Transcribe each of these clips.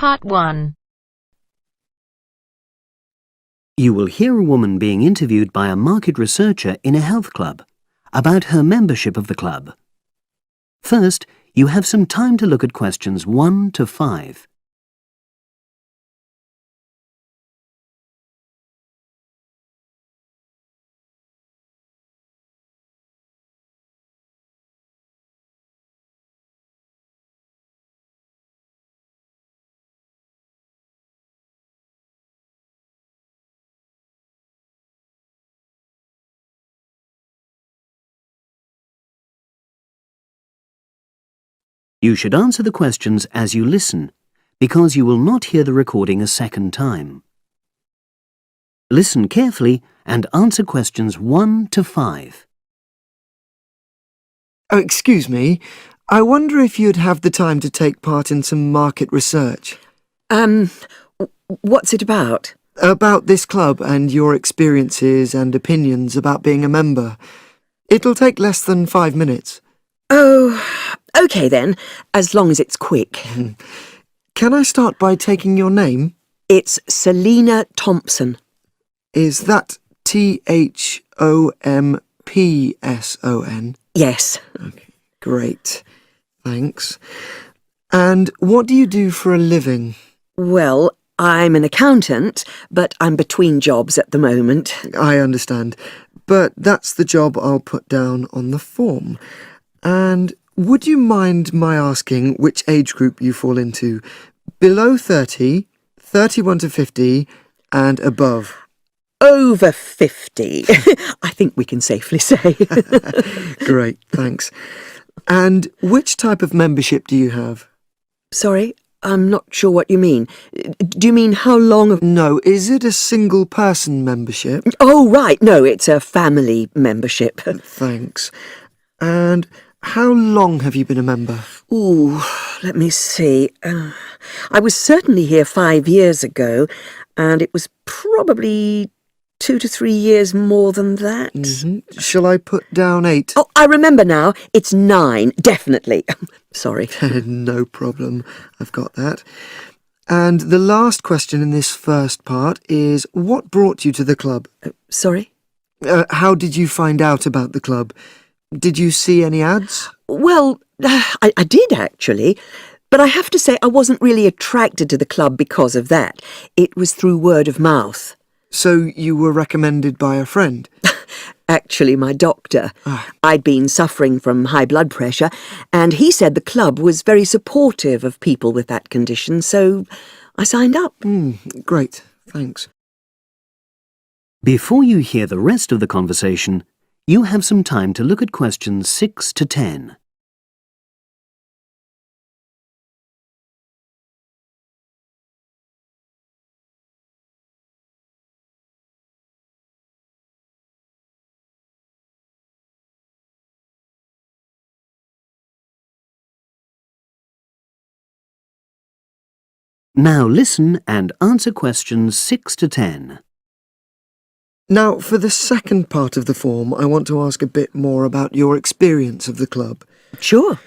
Part 1. You will hear a woman being interviewed by a market researcher in a health club about her membership of the club. First, you have some time to look at questions 1 to 5. You should answer the questions as you listen, because you will not hear the recording a second time. Listen carefully and answer questions 1 to 5. Oh, excuse me. I wonder if you'd have the time to take part in some market research. What's it about? About this club and your experiences and opinions about being a member. It'll take less than 5 minutes. Oh, OK then, as long as it's quick. Can I start by taking your name? It's Selina Thompson. Is that Thompson? Yes. Okay, great. Thanks. And what do you do for a living? Well, I'm an accountant, but I'm between jobs at the moment. I understand. But that's the job I'll put down on the form. And would you mind my asking which age group you fall into? Below 30, 31 to 50, and above? Over 50, I think we can safely say. Great, thanks. And which type of membership do you have? Sorry, I'm not sure what you mean. Do you mean how long? No, is it a single-person membership? Oh, right, no, it's a family membership. Thanks. And how long have you been a member? Ooh, let me see. I was certainly here 5 years ago, and it was probably 2 to 3 years more than that. Shall I put down 8? Oh, I remember now. It's 9, definitely. Sorry. No problem. I've got that. And the last question in this first part is, what brought you to the club? Sorry? How did you find out about the club? Did you see any ads? Well, I did actually, but I have to say I wasn't really attracted to the club because of that. It was through word of mouth. So you were recommended by a friend? Actually, my doctor. I'd been suffering from high blood pressure, and he said the club was very supportive of people with that condition, so I signed up. Great, thanks. Before you hear the rest of the conversation, you have some time to look at questions 6 to 10. Now listen and answer questions 6 to 10. Now, for the second part of the form, I want to ask a bit more about your experience of the club. Sure.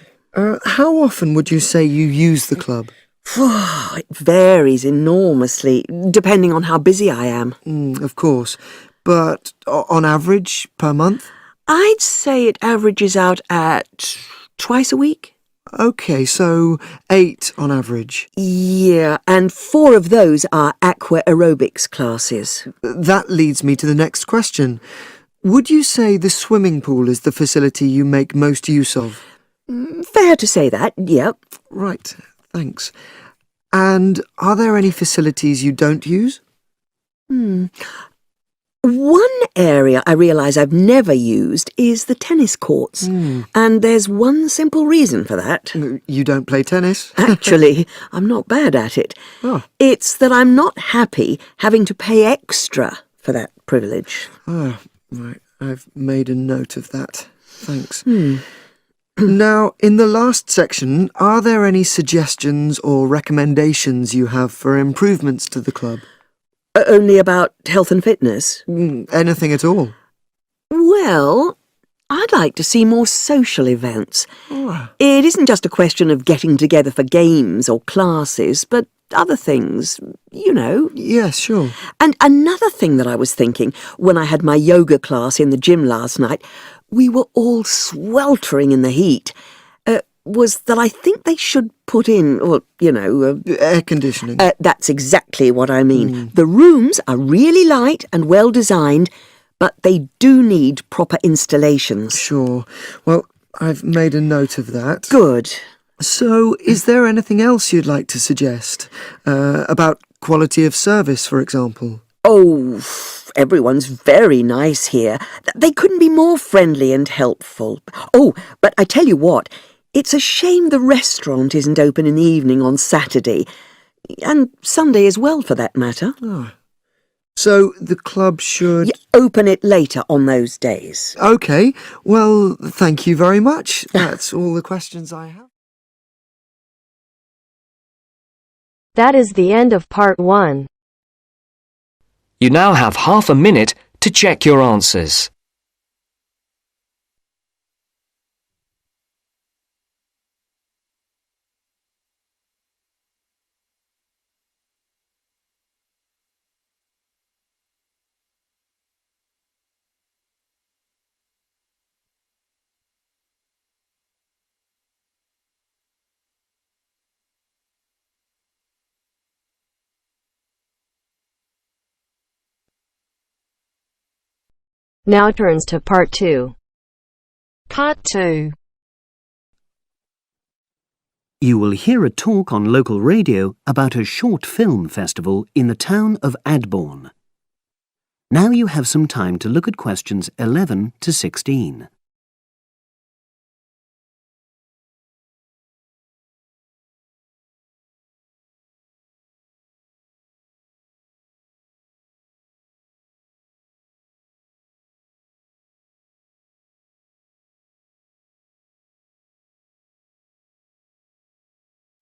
How often would you say you use the club? It varies enormously, depending on how busy I am. Of course. But on average, per month? I'd say it averages out at twice a week. OK, so 8 on average. Yeah, and 4 of those are aqua aerobics classes. That leads me to the next question. Would you say the swimming pool is the facility you make most use of? Fair to say that, yep. Right, thanks. And are there any facilities you don't use? One area I realise I've never used is the tennis courts. And there's one simple reason for that. You don't play tennis? Actually, I'm not bad at it. Oh. It's that I'm not happy having to pay extra for that privilege. Oh, right. I've made a note of that. Thanks. Now, in the last section, are there any suggestions or recommendations you have for improvements to the club? Only about health and fitness? Anything at all? Well, I'd like to see more social events. It isn't just a question of getting together for games or classes, but other things, you know. Yes, sure. And another thing that I was thinking when I had my yoga class in the gym last night, we were all sweltering in the heat, was that I think they should put in, well, you know... Air conditioning. That's exactly what I mean. The rooms are really light and well designed, but they do need proper installations. Sure. Well, I've made a note of that. Good. So, is there anything else you'd like to suggest? About quality of service, for example? Oh, everyone's very nice here. They couldn't be more friendly and helpful. Oh, but I tell you what, it's a shame the restaurant isn't open in the evening on Saturday, and Sunday as well, for that matter. Oh. So the club should... Open it later on those days. OK. Well, thank you very much. That's all the questions I have. That is the end of part 1. You now have half a minute to check your answers. Now turns to part 2. Part 2. You will hear a talk on local radio about a short film festival in the town of Adbourne. Now you have some time to look at questions 11 to 16.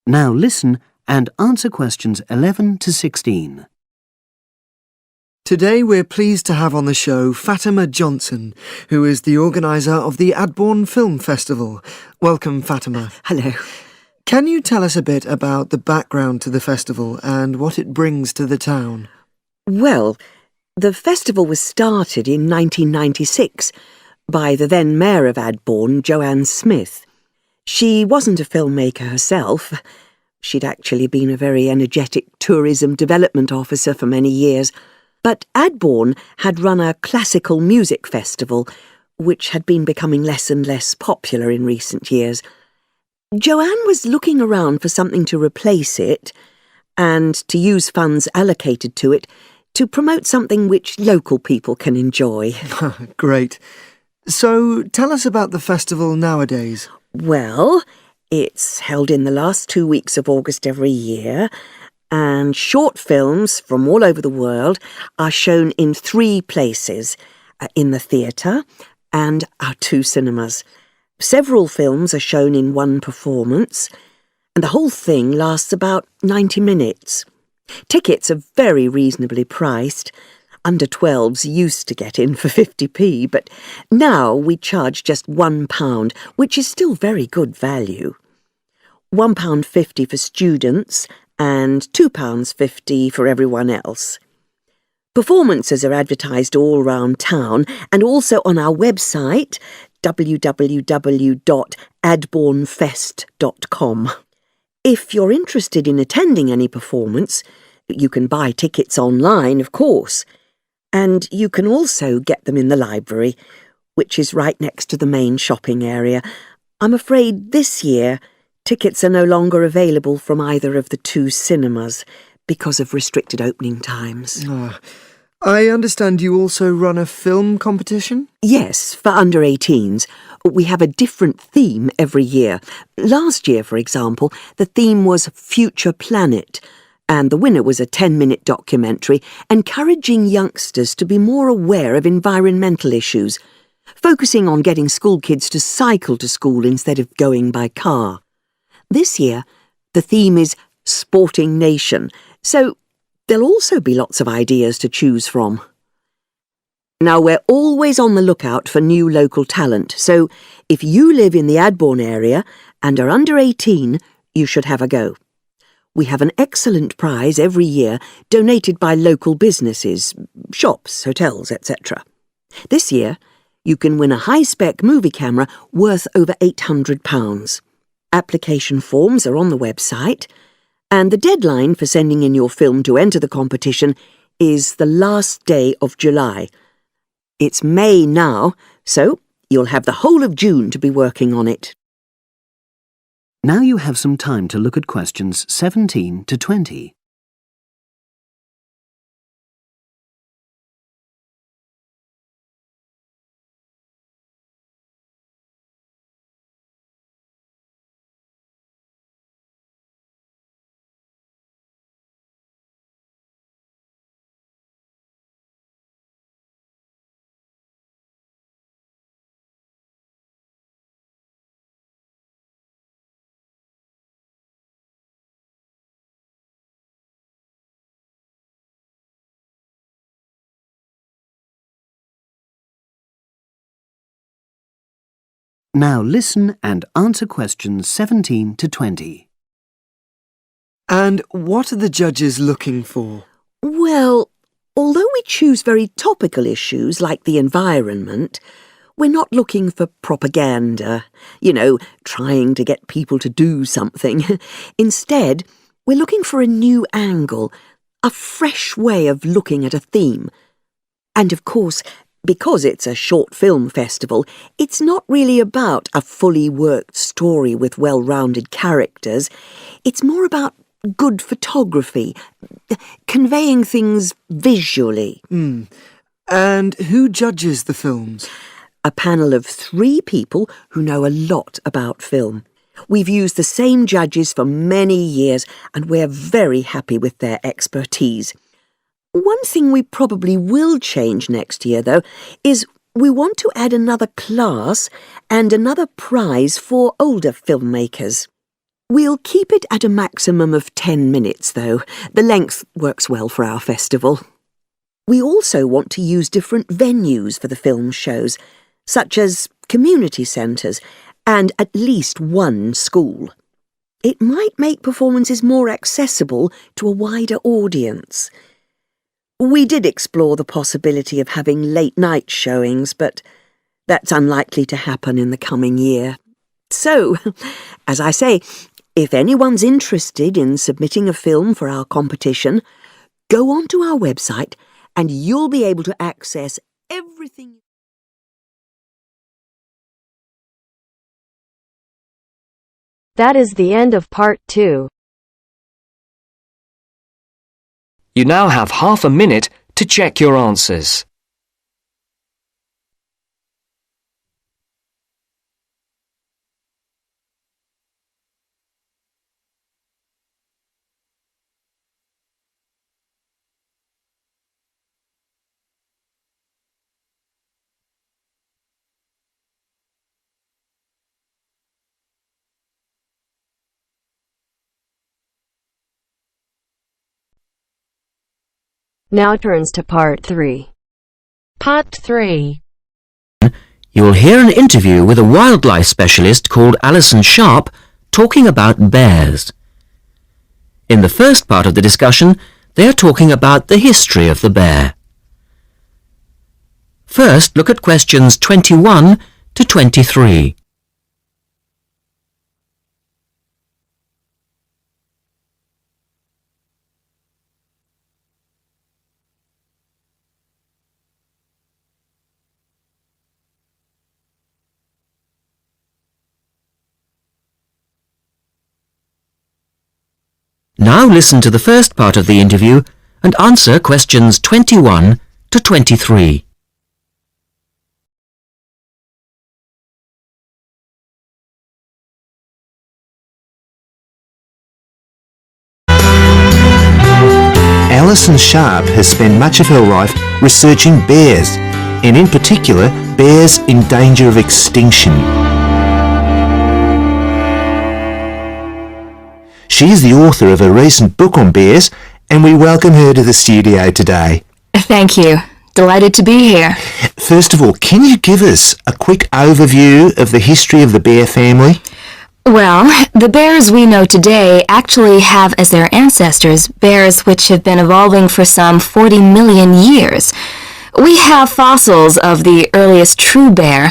Now listen and answer questions 11 to 16. Today we're pleased to have on the show Fatima Johnson, who is the organiser of the Adbourne Film Festival. Welcome, Fatima. Hello. Can you tell us a bit about the background to the festival and what it brings to the town? Well, the festival was started in 1996 by the then Mayor of Adbourne, Joanne Smith. She wasn't a filmmaker herself. She'd actually been a very energetic tourism development officer for many years. But Adbourne had run a classical music festival, which had been becoming less and less popular in recent years. Joanne was looking around for something to replace it, and to use funds allocated to it to promote something which local people can enjoy. Great. So tell us about the festival nowadays. Well, it's held in the last 2 weeks of August every year, and short films from all over the world are shown in 3 places, in the theatre and our 2 cinemas. Several films are shown in one performance, and the whole thing lasts about 90 minutes. Tickets are very reasonably priced. Under 12s used to get in for 50p, but now we charge just £1, which is still very good value. £1.50 for students and £2.50 for everyone else. Performances are advertised all round town and also on our website, www.adbournefest.com. If you're interested in attending any performance, you can buy tickets online, of course. And you can also get them in the library, which is right next to the main shopping area. I'm afraid this year tickets are no longer available from either of the 2 cinemas because of restricted opening times. I understand you also run a film competition? Yes, for under 18s. We have a different theme every year. Last year, for example, the theme was Future Planet, and the winner was a 10-minute documentary encouraging youngsters to be more aware of environmental issues, focusing on getting school kids to cycle to school instead of going by car. This year, the theme is Sporting Nation, so there'll also be lots of ideas to choose from. Now, we're always on the lookout for new local talent, so if you live in the Adbourne area and are under 18, you should have a go. We have an excellent prize every year donated by local businesses, shops, hotels, etc. This year, you can win a high-spec movie camera worth over £800. Application forms are on the website, and the deadline for sending in your film to enter the competition is the last day of July. It's May now, so you'll have the whole of June to be working on it. Now you have some time to look at questions 17 to 20. Now listen and answer questions 17 to 20. And what are the judges looking for? Well, although we choose very topical issues like the environment, we're not looking for propaganda, trying to get people to do something. Instead, we're looking for a new angle, a fresh way of looking at a theme. And of course, because it's a short film festival, it's not really about a fully worked story with well-rounded characters. It's more about good photography, conveying things visually. And who judges the films? A panel of 3 people who know a lot about film. We've used the same judges for many years, and we're very happy with their expertise. One thing we probably will change next year, though, is we want to add another class and another prize for older filmmakers. We'll keep it at a maximum of 10 minutes, though. The length works well for our festival. We also want to use different venues for the film shows, such as community centres and at least one school. It might make performances more accessible to a wider audience. We did explore the possibility of having late-night showings, but that's unlikely to happen in the coming year. So, as I say, if anyone's interested in submitting a film for our competition, go onto our website and you'll be able to access everything. That is the end of part 2. You now have half a minute to check your answers. Now turns to part 3. Part 3. You will hear an interview with a wildlife specialist called Alison Sharp talking about bears. In the first part of the discussion, they are talking about the history of the bear. First, look at questions 21 to 23. Now listen to the first part of the interview and answer questions 21 to 23. Alison Sharp has spent much of her life researching bears, and in particular, bears in danger of extinction. She is the author of a recent book on bears, and we welcome her to the studio today. Thank you. Delighted to be here. First of all, can you give us a quick overview of the history of the bear family? Well, the bears we know today actually have as their ancestors bears which have been evolving for some 40 million years. We have fossils of the earliest true bear,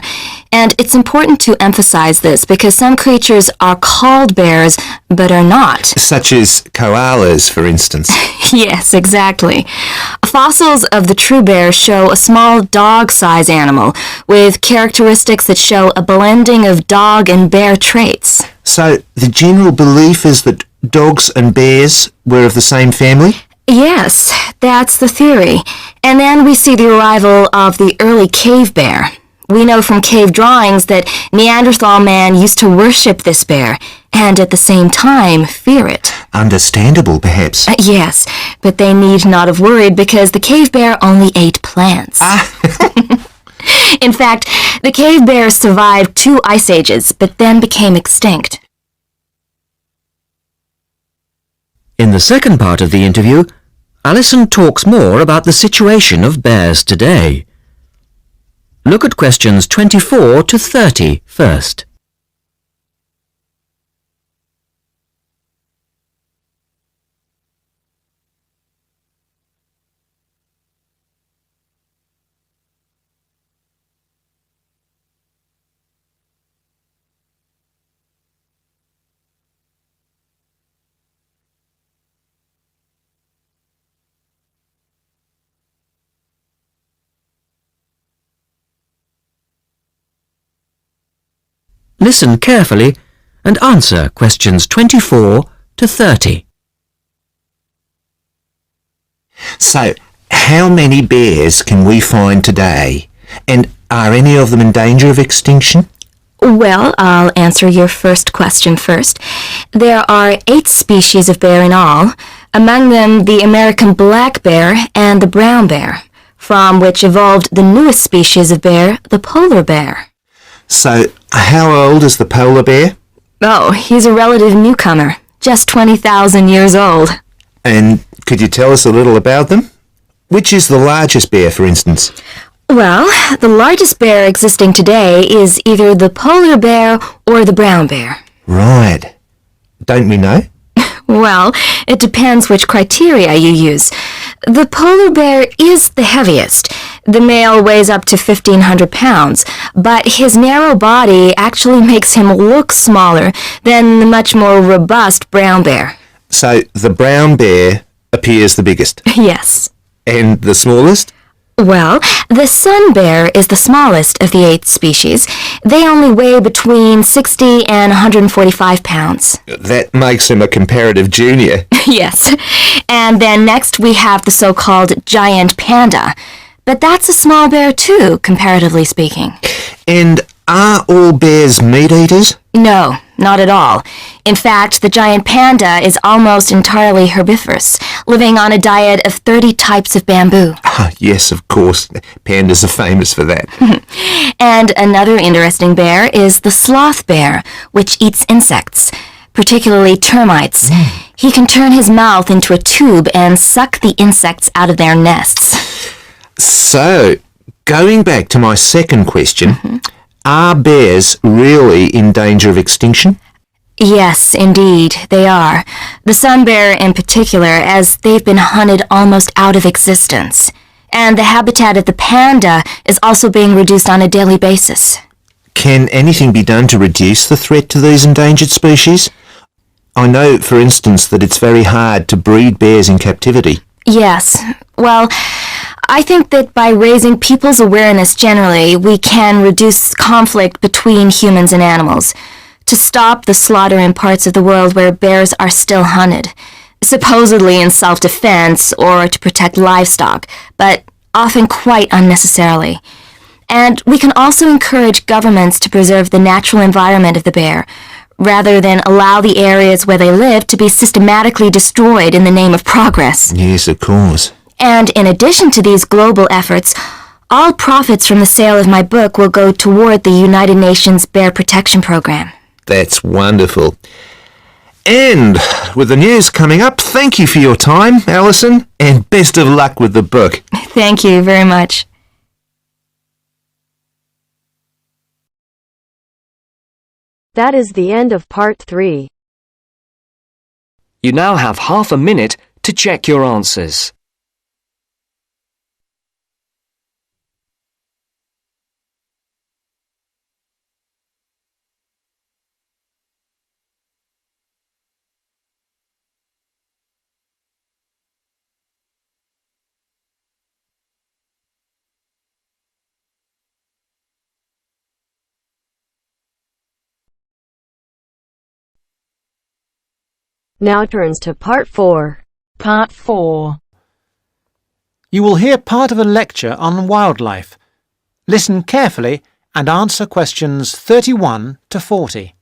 and it's important to emphasize this because some creatures are called bears but are not. Such as koalas, for instance. Yes, exactly. Fossils of the true bear show a small dog-size animal with characteristics that show a blending of dog and bear traits. So the general belief is that dogs and bears were of the same family? Yes, that's the theory. And then we see the arrival of the early cave bear. We know from cave drawings that Neanderthal man used to worship this bear, and at the same time fear it. Understandable, perhaps. Yes, but they need not have worried because the cave bear only ate plants. In fact, the cave bear survived 2 ice ages, but then became extinct. In the second part of the interview, Alison talks more about the situation of bears today. Look at questions 24 to 30 first. Listen carefully and answer questions 24 to 30. So, how many bears can we find today? And are any of them in danger of extinction? Well, I'll answer your first question first. There are 8 species of bear in all, among them the American black bear and the brown bear, from which evolved the newest species of bear, the polar bear. So, how old is the polar bear? Oh, he's a relative newcomer, just 20,000 years old. And could you tell us a little about them? Which is the largest bear, for instance? Well, the largest bear existing today is either the polar bear or the brown bear. Right. Don't we know? Well, it depends which criteria you use. The polar bear is the heaviest. The male weighs up to 1,500 pounds, but his narrow body actually makes him look smaller than the much more robust brown bear. So, the brown bear appears the biggest. Yes. And the smallest? Well, the sun bear is the smallest of the 8 species. They only weigh between 60 and 145 pounds. That makes him a comparative junior. Yes. And then next we have the so-called giant panda. But that's a small bear too, comparatively speaking. And are all bears meat-eaters? No, not at all. In fact, the giant panda is almost entirely herbivorous, living on a diet of 30 types of bamboo. Ah, yes, of course. Pandas are famous for that. And another interesting bear is the sloth bear, which eats insects, particularly termites. He can turn his mouth into a tube and suck the insects out of their nests. So, going back to my second question, are bears really in danger of extinction? Yes, indeed, they are. The sun bear in particular, as they've been hunted almost out of existence. And the habitat of the panda is also being reduced on a daily basis. Can anything be done to reduce the threat to these endangered species? I know, for instance, that it's very hard to breed bears in captivity. Yes. Well, I think that by raising people's awareness generally, we can reduce conflict between humans and animals, to stop the slaughter in parts of the world where bears are still hunted, supposedly in self-defense or to protect livestock, but often quite unnecessarily. And we can also encourage governments to preserve the natural environment of the bear, rather than allow the areas where they live to be systematically destroyed in the name of progress. Yes, of course. And in addition to these global efforts, all profits from the sale of my book will go toward the United Nations Bear Protection Program. That's wonderful. And with the news coming up, thank you for your time, Alison, and best of luck with the book. Thank you very much. That is the end of part 3. You now have half a minute to check your answers. Now turns to part 4. Part 4. You will hear part of a lecture on wildlife. Listen carefully and answer questions 31 to 40.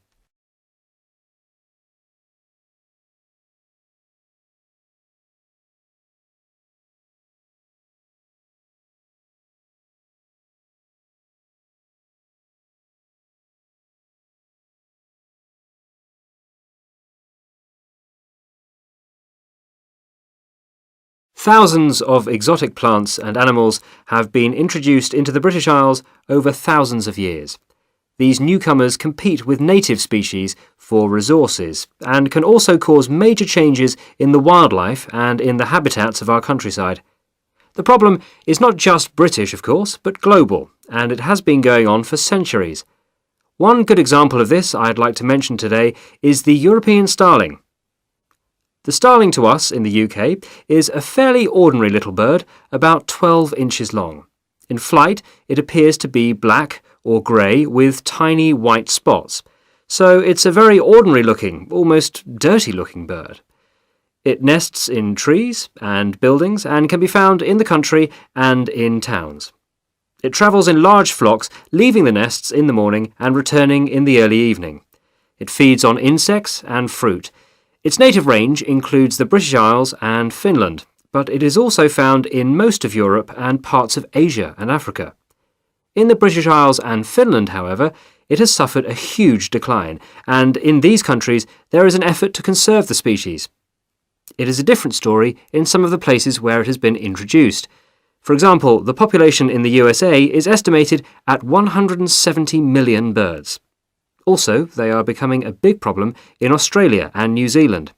Thousands of exotic plants and animals have been introduced into the British Isles over thousands of years. These newcomers compete with native species for resources and can also cause major changes in the wildlife and in the habitats of our countryside. The problem is not just British, of course, but global, and it has been going on for centuries. One good example of this I'd like to mention today is the European starling. The starling to us in the UK is a fairly ordinary little bird, about 12 inches long. In flight, it appears to be black or grey with tiny white spots, so it's a very ordinary looking, almost dirty looking bird. It nests in trees and buildings and can be found in the country and in towns. It travels in large flocks, leaving the nests in the morning and returning in the early evening. It feeds on insects and fruit. Its native range includes the British Isles and Finland, but it is also found in most of Europe and parts of Asia and Africa. In the British Isles and Finland, however, it has suffered a huge decline, and in these countries there is an effort to conserve the species. It is a different story in some of the places where it has been introduced. For example, the population in the USA is estimated at 170 million birds. Also, they are becoming a big problem in Australia and New Zealand.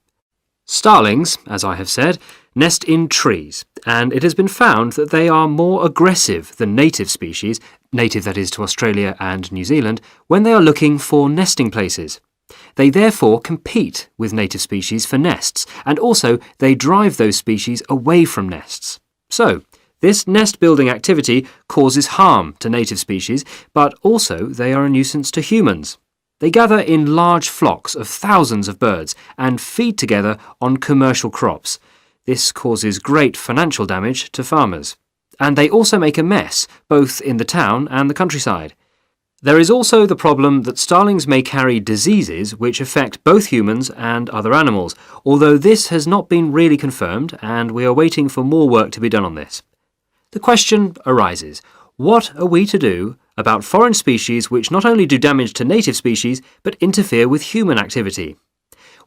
Starlings, as I have said, nest in trees, and it has been found that they are more aggressive than native species, native that is to Australia and New Zealand, when they are looking for nesting places. They therefore compete with native species for nests, and also they drive those species away from nests. So, this nest-building activity causes harm to native species, but also they are a nuisance to humans. They gather in large flocks of thousands of birds and feed together on commercial crops. This causes great financial damage to farmers. And they also make a mess, both in the town and the countryside. There is also the problem that starlings may carry diseases which affect both humans and other animals, although this has not been really confirmed and we are waiting for more work to be done on this. The question arises, what are we to do about foreign species which not only do damage to native species but interfere with human activity?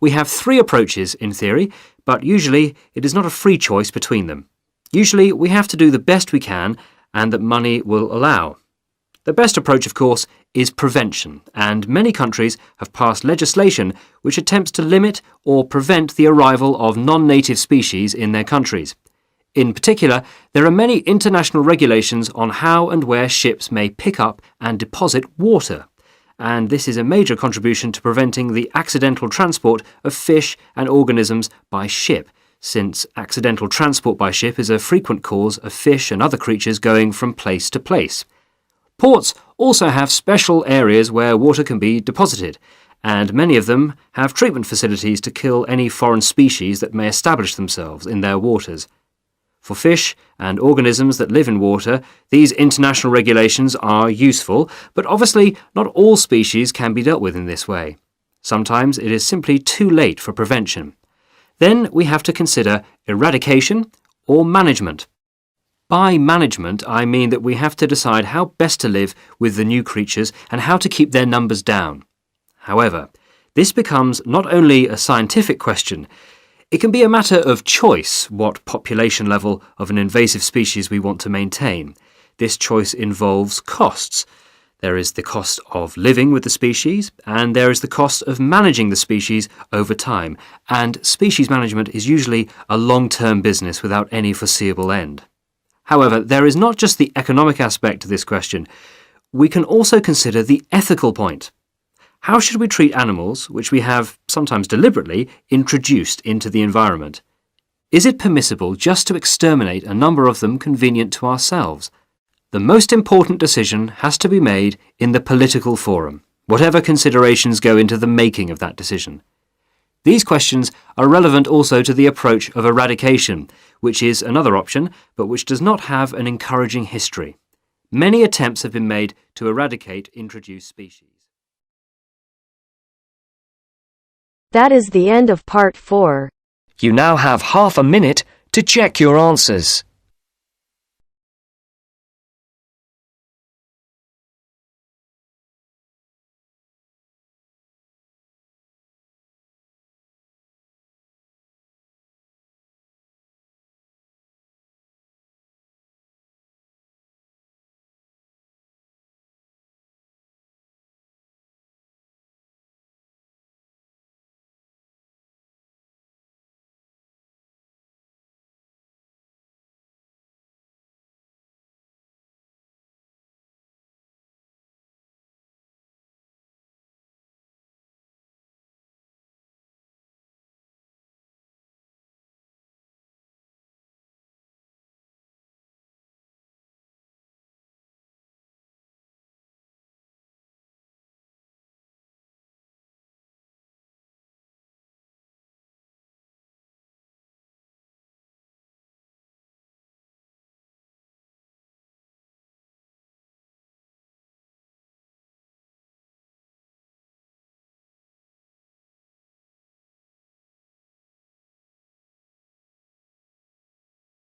We have 3 approaches in theory, but usually it is not a free choice between them. Usually we have to do the best we can and that money will allow. The best approach, of course, is prevention, and many countries have passed legislation which attempts to limit or prevent the arrival of non-native species in their countries. In particular, there are many international regulations on how and where ships may pick up and deposit water, and this is a major contribution to preventing the accidental transport of fish and organisms by ship, since accidental transport by ship is a frequent cause of fish and other creatures going from place to place. Ports also have special areas where water can be deposited, and many of them have treatment facilities to kill any foreign species that may establish themselves in their waters. For fish and organisms that live in water, these international regulations are useful, but obviously not all species can be dealt with in this way. Sometimes it is simply too late for prevention. Then we have to consider eradication or management. By management, I mean that we have to decide how best to live with the new creatures and how to keep their numbers down. However, this becomes not only a scientific question, it can be a matter of choice what population level of an invasive species we want to maintain. This choice involves costs. There is the cost of living with the species, and there is the cost of managing the species over time. And species management is usually a long-term business without any foreseeable end. However, there is not just the economic aspect to this question. We can also consider the ethical point. How should we treat animals which we have, sometimes deliberately, introduced into the environment? Is it permissible just to exterminate a number of them convenient to ourselves? The most important decision has to be made in the political forum, whatever considerations go into the making of that decision. These questions are relevant also to the approach of eradication, which is another option, but which does not have an encouraging history. Many attempts have been made to eradicate introduced species. That is the end of part 4. You now have half a minute to check your answers.